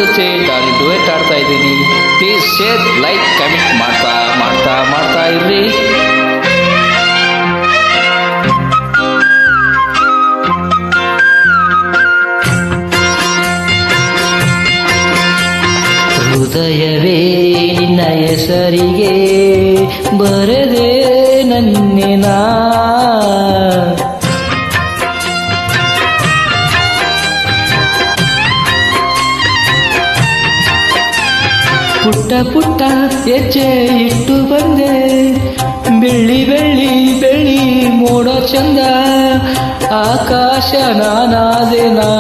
ಜೊತೆ ನಾನು ಡುಯೆಟ್ ಆಡ್ತಾ ಇದ್ದೀನಿ. ಪ್ಲೀಸ್ ಶೇರ್, ಲೈಕ್, ಕಮೆಂಟ್ ಮಾಡ್ತಾ ಇರ್ರಿ. ಹೃದಯವೇ ನಿನ್ನ ಹೆಸರಿಗೆ ಬರದೆ ನನ್ನಿನ ಪುಟ್ಟ ಪುಟ್ಟ ಹೆಜ್ಜೆ ಇಟ್ಟು ಬಂದೆ, ಬೆಳ್ಳಿ ಬೆಳ್ಳಿ ಬೆಳ್ಳಿ ಮೋಡ ಚಂದ, ಆಕಾಶ ನಾನಾದೆನಾ.